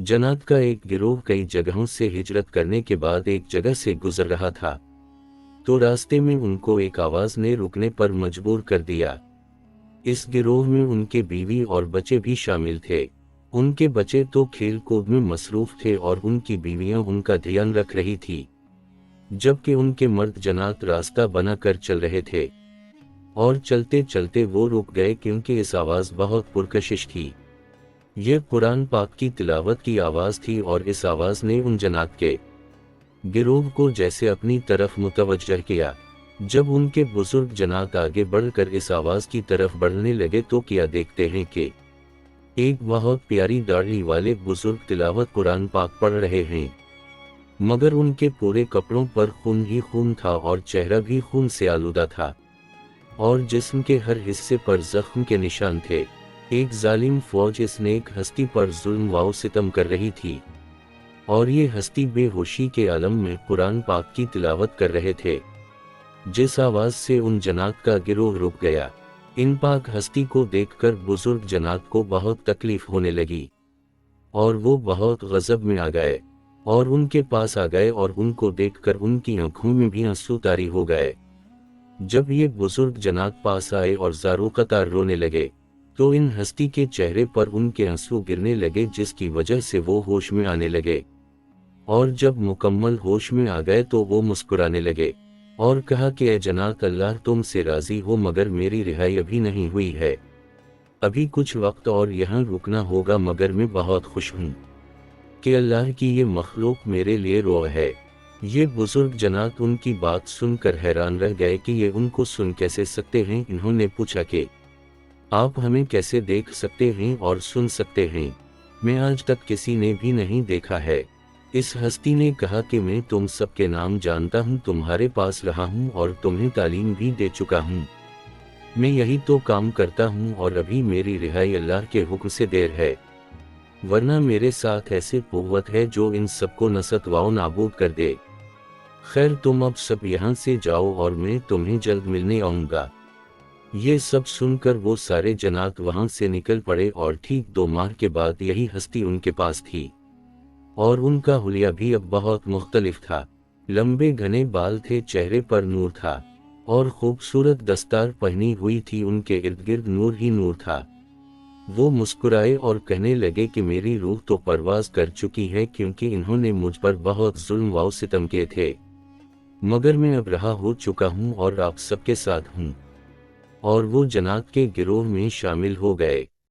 जन्नात का एक गिरोह कई जगहों से हिजरत करने के बाद एक जगह से गुजर रहा था, तो रास्ते में उनको एक आवाज ने रुकने पर मजबूर कर दिया। इस गिरोह में उनके बीवी और बच्चे भी शामिल थे। उनके बच्चे तो खेल कूद में मसरूफ थे और उनकी बीवियां उनका ध्यान रख रही थी, जबकि उनके मर्द जन्नात रास्ता बनाकर चल रहे थे। और चलते चलते वो रुक गए क्योंकि इस आवाज बहुत पुरकशिश थी। यह कुरान पाक की तिलावत की आवाज थी और इस आवाज ने उन जन्नात के गिरोह को जैसे अपनी तरफ मुतवज्जह किया। जब उनके बुजुर्ग जन्नात आगे बढ़कर इस आवाज की तरफ बढ़ने लगे तो क्या देखते हैं कि एक बहुत प्यारी दाढ़ी वाले बुजुर्ग तिलावत कुरान पाक पढ़ रहे हैं, मगर उनके पूरे कपड़ों पर खून ही खून था और चेहरा भी खून से आलूदा था और जिस्म के हर हिस्से पर जख्म के निशान थे। एक जालिम फौज इस नेक हस्ती पर जुल्म व सितम कर रही थी और ये हस्ती बेहोशी के आलम में कुरान पाक की तिलावत कर रहे थे, जिस आवाज से उन जन्नात का गिरोह रुक गया। इन पाक हस्ती को देखकर बुजुर्ग जन्नात को बहुत तकलीफ होने लगी और वो बहुत गजब में आ गए और उनके पास आ गए और उनको देखकर उनकी आंखों में भी आंसू तारी हो गए। जब ये बुजुर्ग जन्नात पास आए और ज़ारो कतार रोने लगे तो इन हस्ती के चेहरे पर उनके आंसू गिरने लगे, जिसकी वजह से वो होश में आने लगे। और जब मुकम्मल होश में आ गए तो वो मुस्कुराने लगे और कहा कि ए जन्नात, अल्लाह तुमसे राजी हो, मगर मेरी रिहाई अभी नहीं हुई है। अभी कुछ वक्त और यहाँ रुकना होगा, मगर मैं बहुत खुश हूँ कि अल्लाह की ये मखलूक मेरे लिए रो है। ये बुजुर्ग जन्नात उनकी बात सुनकर हैरान रह गए कि ये उनको सुन कैसे सकते हैं। इन्होंने पूछा कि आप हमें कैसे देख सकते हैं और सुन सकते हैं? मैं आज तक किसी ने भी नहीं देखा है। इस हस्ती ने कहा कि मैं तुम सबके नाम जानता हूँ, तुम्हारे पास रहा हूँ और तुम्हें तालीम भी दे चुका हूँ। मैं यही तो काम करता हूँ और अभी मेरी रिहाई अल्लाह के हुक्म से देर है, वरना मेरे साथ ऐसे कुव्वत है जो इन सबको नसत व नाबूद कर दे। खैर, तुम अब सब यहाँ से जाओ और मैं तुम्हें जल्द मिलने आऊँगा। ये सब सुनकर वो सारे जन्नात वहां से निकल पड़े और ठीक 2 माह के बाद यही हस्ती उनके पास थी और उनका हुलिया भी अब बहुत मुख्तलिफ था। लंबे घने बाल थे, चेहरे पर नूर था और खूबसूरत दस्तार पहनी हुई थी, उनके इर्द गिर्द नूर ही नूर था। वो मुस्कुराए और कहने लगे कि मेरी रूह तो परवाज कर चुकी है, क्योंकि इन्होंने मुझ पर बहुत जुल्म व सितम किए थे, मगर मैं अब रहा हो चुका हूँ और आप सबके साथ हूँ। और वो जन्नात के गिरोह में शामिल हो गए।